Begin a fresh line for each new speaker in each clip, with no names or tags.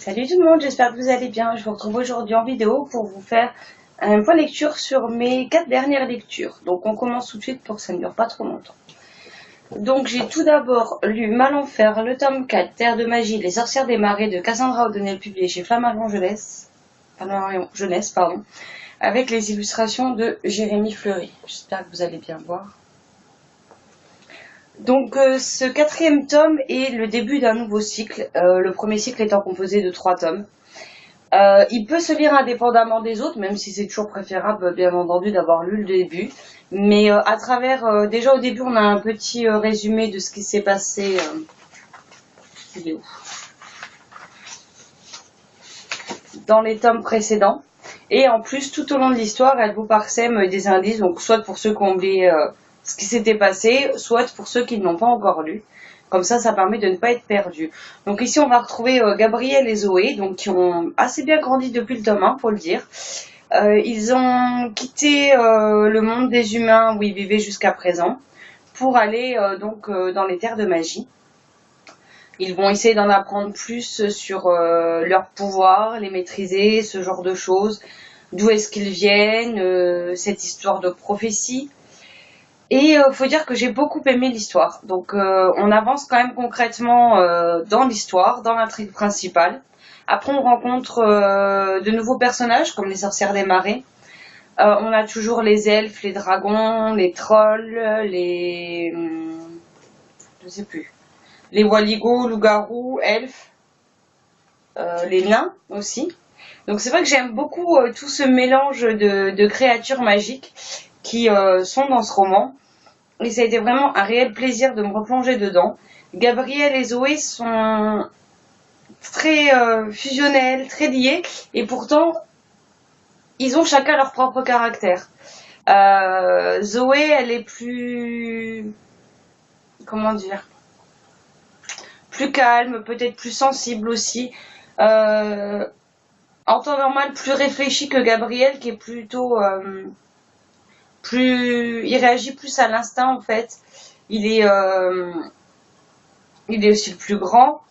Salut tout le monde, j'espère que vous allez bien. Je vous retrouve aujourd'hui en vidéo pour vous faire un point lecture sur mes 4 dernières lectures. Donc on commence tout de suite pour que ça ne dure pas trop longtemps. Donc j'ai tout d'abord lu Malenfer, le tome 4, Terre de magie, les sorcières des marais de Cassandra O'Donnell, publié chez Flammarion Jeunesse, avec les illustrations de Jérémy Fleury. J'espère que vous allez bien voir. Donc ce 4e tome est le début d'un nouveau cycle, le premier cycle étant composé de 3 tomes. Il peut se lire indépendamment des autres, même si c'est toujours préférable, bien entendu, d'avoir lu le début. Mais à travers, déjà au début, on a un petit résumé de ce qui s'est passé. Dans les tomes précédents. Et en plus, tout au long de l'histoire, elle vous parsème des indices, donc soit pour ceux qui ont oublié ce qui s'était passé, soit pour ceux qui ne l'ont pas encore lu. Comme ça permet de ne pas être perdu. Donc ici, on va retrouver Gabriel et Zoé, donc qui ont assez bien grandi depuis le tome 1, faut le dire. Ils ont quitté le monde des humains où ils vivaient jusqu'à présent pour aller dans les terres de magie. Ils vont essayer d'en apprendre plus sur leurs pouvoirs, les maîtriser, ce genre de choses. D'où est-ce qu'ils viennent, cette histoire de prophétie. Et faut dire que j'ai beaucoup aimé l'histoire. Donc on avance quand même concrètement dans l'histoire, dans l'intrigue principale. Après on rencontre de nouveaux personnages comme les sorcières des marais. On a toujours les elfes, les dragons, les trolls, je sais plus. Les waligo, loups-garous, elfes, les nains aussi. Donc c'est vrai que j'aime beaucoup tout ce mélange de créatures magiques qui sont dans ce roman. Et ça a été vraiment un réel plaisir de me replonger dedans. Gabriel et Zoé sont très fusionnels, très liés, et pourtant, ils ont chacun leur propre caractère. Zoé, elle est plus... comment dire, plus calme, peut-être plus sensible aussi. En temps normal, plus réfléchie que Gabriel, qui est plutôt... il réagit plus à l'instinct en fait. Il est aussi le plus grand.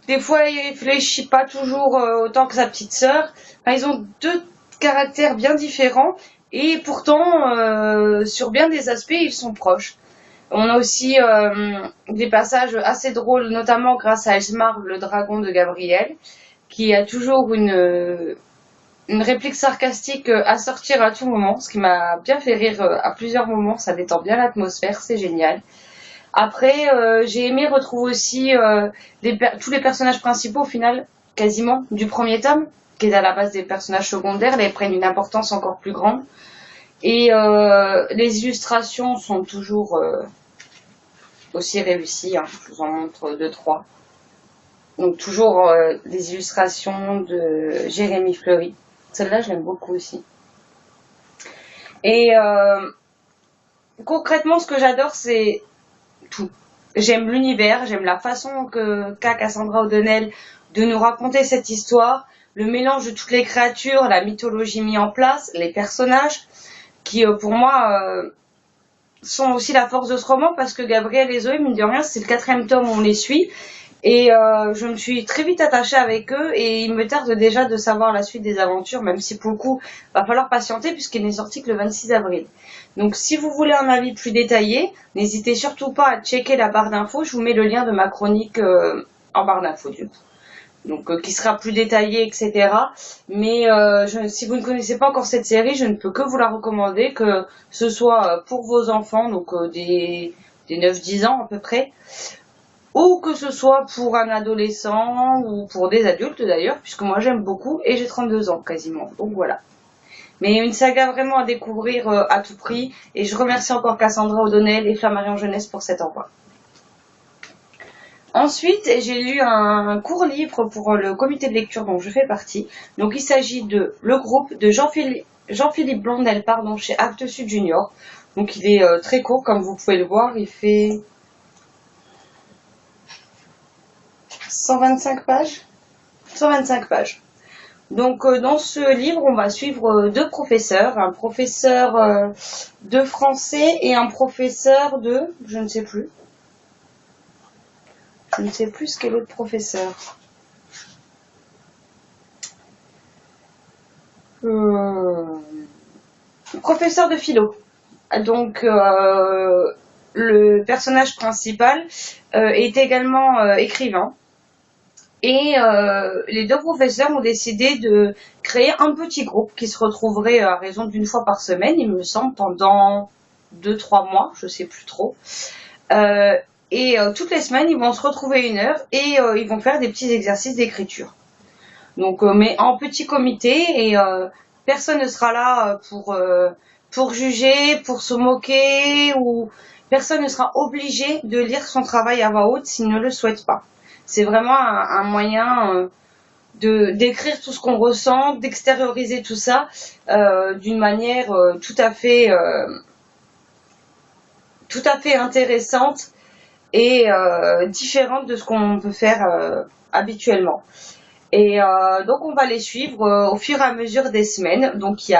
Des fois, il réfléchit pas toujours autant que sa petite sœur. Enfin, ils ont deux caractères bien différents et pourtant, sur bien des aspects, ils sont proches. On a aussi des passages assez drôles, notamment grâce à Elsmar, le dragon de Gabriel, qui a toujours une réplique sarcastique à sortir à tout moment, ce qui m'a bien fait rire à plusieurs moments, ça détend bien l'atmosphère, c'est génial. Après, j'ai aimé retrouver aussi tous les personnages principaux au final, quasiment, du premier tome, qui est à la base des personnages secondaires, là ils prennent une importance encore plus grande. Et les illustrations sont toujours aussi réussies, hein. Je vous en montre 2-3. Donc toujours des illustrations de Jérémy Fleury. Celle-là, je l'aime beaucoup aussi. Et concrètement, ce que j'adore, c'est tout. J'aime l'univers, j'aime la façon qu'a Cassandra O'Donnell de nous raconter cette histoire, le mélange de toutes les créatures, la mythologie mise en place, les personnages, qui pour moi sont aussi la force de ce roman, parce que Gabriel et Zoé, mine de rien, c'est le 4e tome où on les suit. Et je me suis très vite attachée avec eux et il me tarde déjà de savoir la suite des aventures, même si pour le coup, va falloir patienter puisqu'il n'est sorti que le 26 avril. Donc si vous voulez un avis plus détaillé, n'hésitez surtout pas à checker la barre d'infos, je vous mets le lien de ma chronique en barre d'infos du coup. Donc qui sera plus détaillé, etc. Mais si vous ne connaissez pas encore cette série, je ne peux que vous la recommander, que ce soit pour vos enfants, donc des 9-10 ans à peu près, ou que ce soit pour un adolescent ou pour des adultes d'ailleurs, puisque moi j'aime beaucoup et j'ai 32 ans quasiment, donc voilà. Mais une saga vraiment à découvrir à tout prix, et je remercie encore Cassandra O'Donnell et Flammarion Jeunesse pour cet envoi. Ensuite, j'ai lu un court livre pour le comité de lecture dont je fais partie. Donc il s'agit de Le groupe de Jean-Philippe Blondel, chez Actes Sud Junior. Donc il est très court, comme vous pouvez le voir, il fait 125 pages. 125 pages. Donc dans ce livre, on va suivre 2 professeurs, un professeur de français et un professeur de, je ne sais plus, Je ne sais plus ce qu'est l'autre professeur. Professeur de philo. Donc, le personnage principal est également écrivain. Et les deux professeurs ont décidé de créer un petit groupe qui se retrouverait à raison d'une fois par semaine, il me semble, pendant 2-3 mois, je sais plus trop. Toutes les semaines, ils vont se retrouver une heure et ils vont faire des petits exercices d'écriture. Donc, mais en petit comité et personne ne sera là pour juger, pour se moquer ou personne ne sera obligé de lire son travail à voix haute s'il ne le souhaite pas. C'est vraiment un moyen d'écrire tout ce qu'on ressent, d'extérioriser tout ça d'une manière tout à fait intéressante et différente de ce qu'on peut faire habituellement. Et donc on va les suivre au fur et à mesure des semaines. Donc il y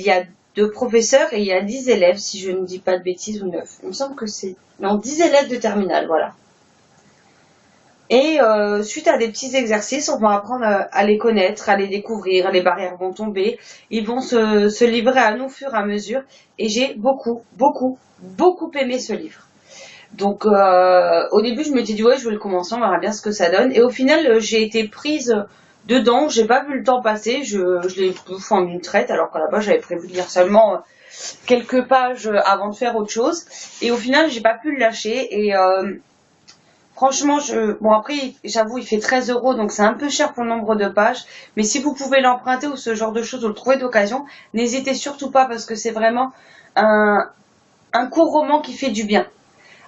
a 2 professeurs et il y a 10 élèves, si je ne dis pas de bêtises, ou 9. Il me semble que c'est... Non, 10 élèves de terminale, voilà. Et suite à des petits exercices, on va apprendre à les connaître, à les découvrir, les barrières vont tomber, ils vont se livrer à nous au fur et à mesure. Et j'ai beaucoup aimé ce livre. Donc au début je m'étais dit ouais je vais le commencer, on verra bien ce que ça donne. Et au final j'ai été prise dedans, j'ai pas vu le temps passer, je l'ai bouffé en une traite alors qu'à la base j'avais prévu de lire seulement quelques pages avant de faire autre chose. Et au final j'ai pas pu le lâcher et franchement, bon après, j'avoue, il fait 13 € donc c'est un peu cher pour le nombre de pages. Mais si vous pouvez l'emprunter ou ce genre de choses ou le trouver d'occasion, n'hésitez surtout pas parce que c'est vraiment un court roman qui fait du bien.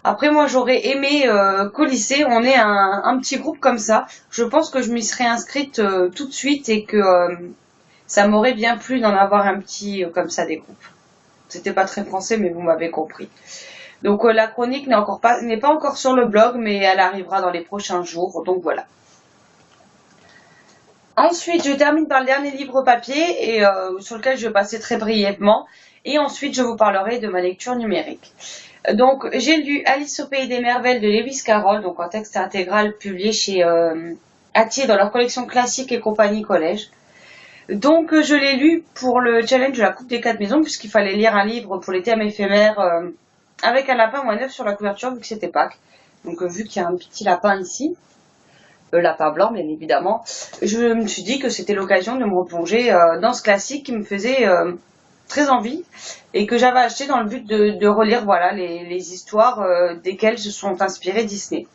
Après, moi, j'aurais aimé qu'au lycée, on ait un petit groupe comme ça. Je pense que je m'y serais inscrite tout de suite et que ça m'aurait bien plu d'en avoir un petit comme ça des groupes. C'était pas très français, mais vous m'avez compris. Donc la chronique n'est pas encore sur le blog, mais elle arrivera dans les prochains jours. Donc voilà. Ensuite, je termine par le dernier livre papier et sur lequel je vais passer très brièvement. Et ensuite, je vous parlerai de ma lecture numérique. Donc, j'ai lu Alice au pays des merveilles de Lewis Carroll, donc en texte intégral publié chez Hatier dans leur collection classique et compagnie collège. Donc, je l'ai lu pour le challenge de la Coupe des 4 maisons, puisqu'il fallait lire un livre pour les thèmes éphémères avec un lapin ou un œuf sur la couverture, vu que c'était Pâques. Donc, vu qu'il y a un petit lapin ici, lapin blanc, bien évidemment, je me suis dit que c'était l'occasion de me replonger dans ce classique qui me faisait très envie et que j'avais acheté dans le but de relire voilà les histoires desquelles se sont inspirés Disney,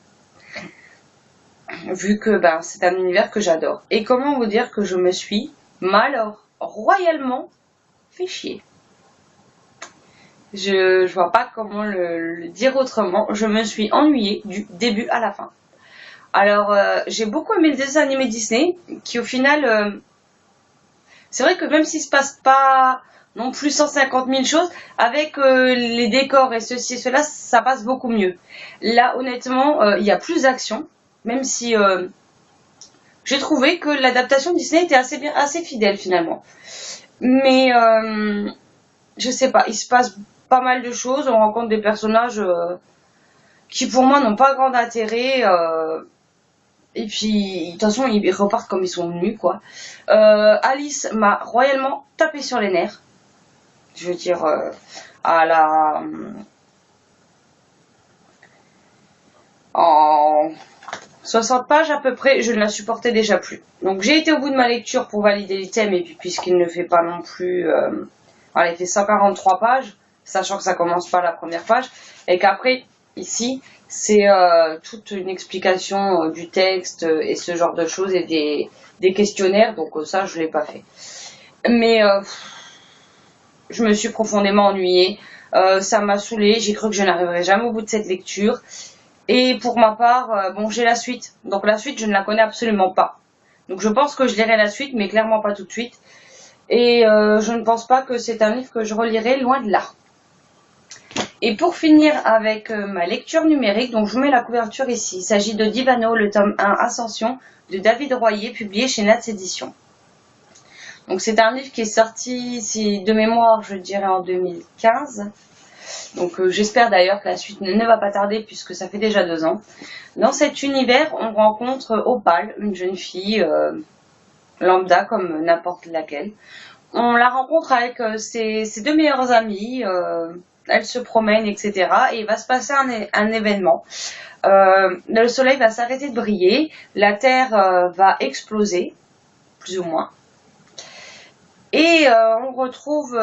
vu que c'est un univers que j'adore. Et comment vous dire que je me suis royalement fait chier. Je vois pas comment le dire autrement. Je me suis ennuyée du début à la fin. Alors j'ai beaucoup aimé le dessin animé Disney qui au final c'est vrai que même s'il se passe pas non plus 150 000 choses, avec les décors et ceci et cela, ça passe beaucoup mieux. Là, honnêtement, il y a plus d'action, même si j'ai trouvé que l'adaptation Disney était assez fidèle finalement. Mais je sais pas, il se passe pas mal de choses, on rencontre des personnages qui pour moi n'ont pas grand intérêt. Et puis, de toute façon, ils repartent comme ils sont venus, quoi. Alice m'a royalement tapé sur les nerfs. Je veux dire, en 60 pages à peu près, je ne la supportais déjà plus. Donc j'ai été au bout de ma lecture pour valider les thèmes, et puis puisqu'il ne fait pas non plus... il fait 143 pages, sachant que ça commence pas la première page, et qu'après, ici, c'est toute une explication du texte et ce genre de choses, et des questionnaires, donc ça, je l'ai pas fait. Mais... je me suis profondément ennuyée, ça m'a saoulée, j'ai cru que je n'arriverais jamais au bout de cette lecture. Et pour ma part, bon, j'ai la suite. Donc la suite, je ne la connais absolument pas. Donc je pense que je lirai la suite, mais clairement pas tout de suite. Et je ne pense pas que c'est un livre que je relirai, loin de là. Et pour finir avec ma lecture numérique, donc je vous mets la couverture ici. Il s'agit de Divano, le tome 1 Ascension, de David Royer, publié chez Nats Éditions. Donc c'est un livre qui est sorti, de mémoire, je dirais en 2015. Donc j'espère d'ailleurs que la suite ne va pas tarder puisque ça fait déjà 2 ans. Dans cet univers, on rencontre Opal, une jeune fille lambda comme n'importe laquelle. On la rencontre avec ses 2 meilleures amies, elle se promène, etc. Et il va se passer un événement. Le soleil va s'arrêter de briller, la terre va exploser, plus ou moins. Et on retrouve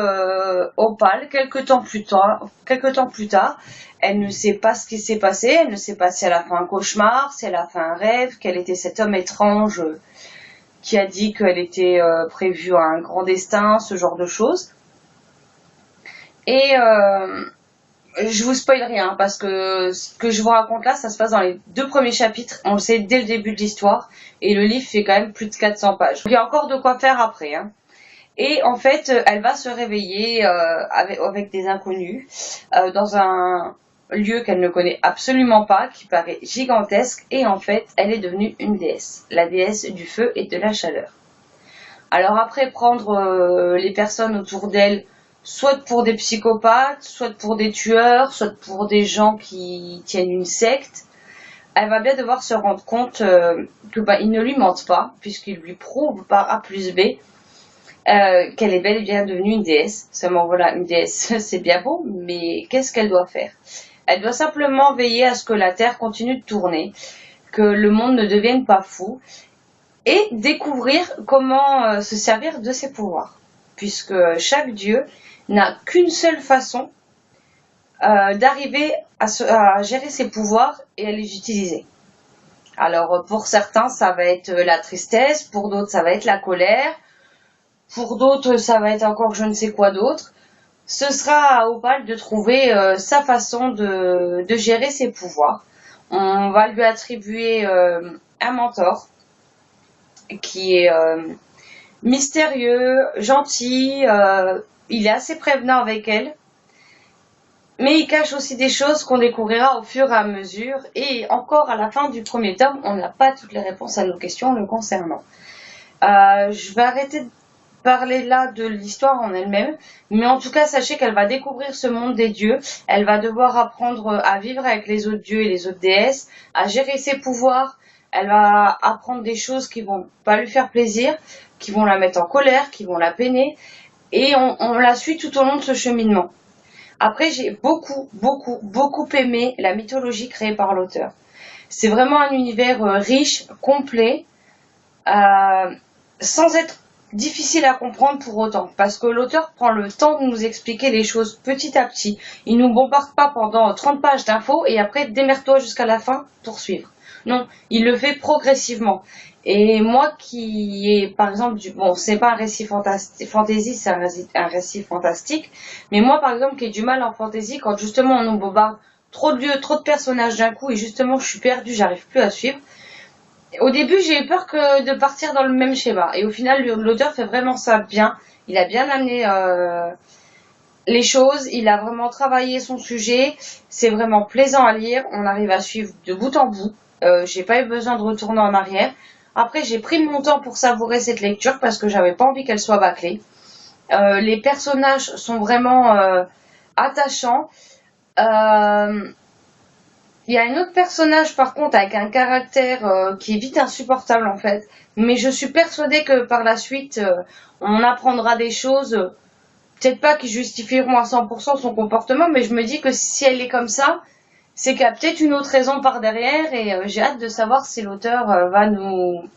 Opal quelques temps plus tard. Elle ne sait pas ce qui s'est passé, elle ne sait pas si elle a fait un cauchemar, si elle a fait un rêve, quel était cet homme étrange qui a dit qu'elle était prévue à un grand destin, ce genre de choses. Et je vous spoil rien parce que ce que je vous raconte là, ça se passe dans les 2 premiers chapitres. On le sait dès le début de l'histoire et le livre fait quand même plus de 400 pages. Donc, il y a encore de quoi faire après. Hein. Et en fait, elle va se réveiller avec des inconnus dans un lieu qu'elle ne connaît absolument pas, qui paraît gigantesque. Et en fait, elle est devenue une déesse, la déesse du feu et de la chaleur. Alors après, prendre les personnes autour d'elle, soit pour des psychopathes, soit pour des tueurs, soit pour des gens qui tiennent une secte, elle va bien devoir se rendre compte que ils ne lui mentent pas, puisqu'ils lui prouvent par A plus B qu'elle est bel et bien devenue une déesse. Seulement voilà, une déesse, c'est bien beau, mais qu'est-ce qu'elle doit faire? Elle doit simplement veiller à ce que la Terre continue de tourner, que le monde ne devienne pas fou, et découvrir comment se servir de ses pouvoirs. Puisque chaque dieu n'a qu'une seule façon d'arriver à gérer ses pouvoirs et à les utiliser. Alors pour certains, ça va être la tristesse, pour d'autres, ça va être la colère, pour d'autres, ça va être encore je ne sais quoi d'autre. Ce sera à Opal de trouver sa façon de gérer ses pouvoirs. On va lui attribuer un mentor qui est mystérieux, gentil, il est assez prévenant avec elle. Mais il cache aussi des choses qu'on découvrira au fur et à mesure. Et encore à la fin du premier tome, on n'a pas toutes les réponses à nos questions le concernant. Je vais arrêter de parler là de l'histoire en elle-même, mais en tout cas sachez qu'elle va découvrir ce monde des dieux, elle va devoir apprendre à vivre avec les autres dieux et les autres déesses, à gérer ses pouvoirs, elle va apprendre des choses qui vont pas lui faire plaisir, qui vont la mettre en colère, qui vont la peiner, et on la suit tout au long de ce cheminement. Après, j'ai beaucoup aimé la mythologie créée par l'auteur. C'est vraiment un univers riche, complet, sans être difficile à comprendre pour autant, parce que l'auteur prend le temps de nous expliquer les choses petit à petit. Il nous bombarde pas pendant 30 pages d'infos et après démerde-toi jusqu'à la fin pour suivre. Non, il le fait progressivement. Et moi qui est, par exemple, bon, c'est pas un récit fantasy, c'est un récit fantastique, mais moi, par exemple, qui ai du mal en fantasy, quand justement on nous bombarde trop de lieux, trop de personnages d'un coup, et justement je suis perdue, j'arrive plus à suivre. Au début, j'ai eu peur de partir dans le même schéma. Et au final, l'auteur fait vraiment ça bien. Il a bien amené les choses. Il a vraiment travaillé son sujet. C'est vraiment plaisant à lire. On arrive à suivre de bout en bout. J'ai pas eu besoin de retourner en arrière. Après, j'ai pris mon temps pour savourer cette lecture parce que j'avais pas envie qu'elle soit bâclée. Les personnages sont vraiment attachants. Il y a un autre personnage par contre avec un caractère qui est vite insupportable en fait. Mais je suis persuadée que par la suite, on apprendra des choses, peut-être pas qui justifieront à 100% son comportement, mais je me dis que si elle est comme ça, c'est qu'il y a peut-être une autre raison par derrière et j'ai hâte de savoir si l'auteur va nous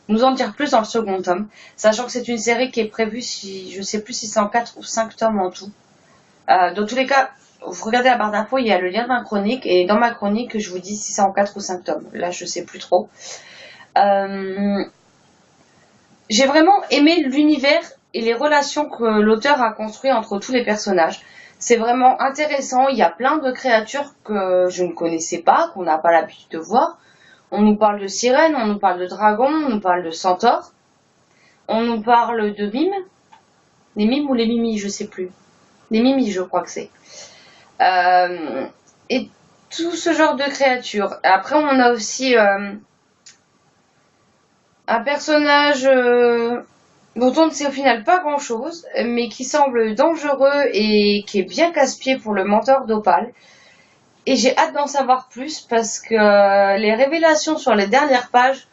en dire plus dans le second tome. Sachant que c'est une série qui est prévue, je sais plus si c'est en 4 ou 5 tomes en tout. Dans tous les cas, vous regardez la barre d'infos, il y a le lien de ma chronique, et dans ma chronique, je vous dis si c'est en 4 ou 5 tomes. Là, je sais plus trop. J'ai vraiment aimé l'univers et les relations que l'auteur a construit entre tous les personnages. C'est vraiment intéressant, il y a plein de créatures que je ne connaissais pas, qu'on n'a pas l'habitude de voir. On nous parle de sirènes, on nous parle de dragons, on nous parle de centaures. On nous parle de mimes. Les mimes ou les mimis, je sais plus. Les mimis, je crois que c'est. Et tout ce genre de créatures. Après, on a aussi un personnage dont on ne sait au final pas grand-chose, mais qui semble dangereux et qui est bien casse-pied pour le menteur d'Opale. Et j'ai hâte d'en savoir plus parce que les révélations sur les dernières pages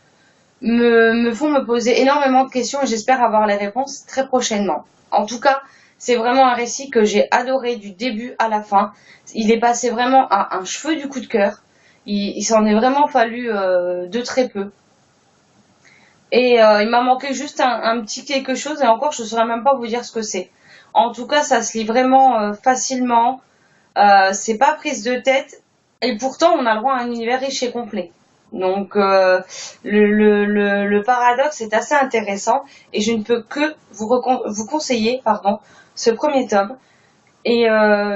me font me poser énormément de questions et j'espère avoir les réponses très prochainement. En tout cas, c'est vraiment un récit que j'ai adoré du début à la fin. Il est passé vraiment à un cheveu du coup de cœur. Il s'en est vraiment fallu de très peu. Et il m'a manqué juste un petit quelque chose et encore je ne saurais même pas vous dire ce que c'est. En tout cas, ça se lit vraiment facilement. C'est pas prise de tête et pourtant on a le droit à un univers riche et complet. Donc le paradoxe est assez intéressant et je ne peux que vous conseiller ce premier tome et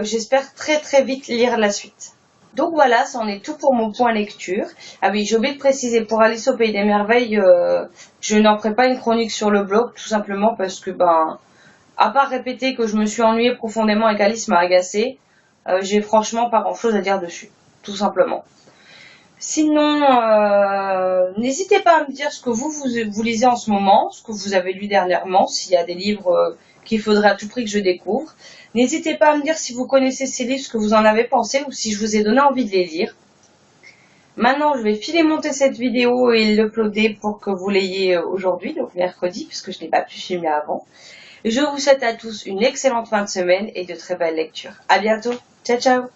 j'espère très très vite lire la suite. Donc voilà, c'en est tout pour mon point lecture. Ah oui, j'ai oublié de préciser, pour Alice au Pays des Merveilles, je n'en ferai pas une chronique sur le blog, tout simplement parce que, à part répéter que je me suis ennuyée profondément et qu'Alice m'a agacée, j'ai franchement pas grand chose à dire dessus, tout simplement. Sinon, n'hésitez pas à me dire ce que vous lisez en ce moment, ce que vous avez lu dernièrement, s'il y a des livres qu'il faudrait à tout prix que je découvre. N'hésitez pas à me dire si vous connaissez ces livres, ce que vous en avez pensé ou si je vous ai donné envie de les lire. Maintenant, je vais filer monter cette vidéo et l'uploader pour que vous l'ayez aujourd'hui, donc mercredi, puisque je n'ai pas pu filmer avant. Je vous souhaite à tous une excellente fin de semaine et de très belles lectures. À bientôt. Ciao, ciao.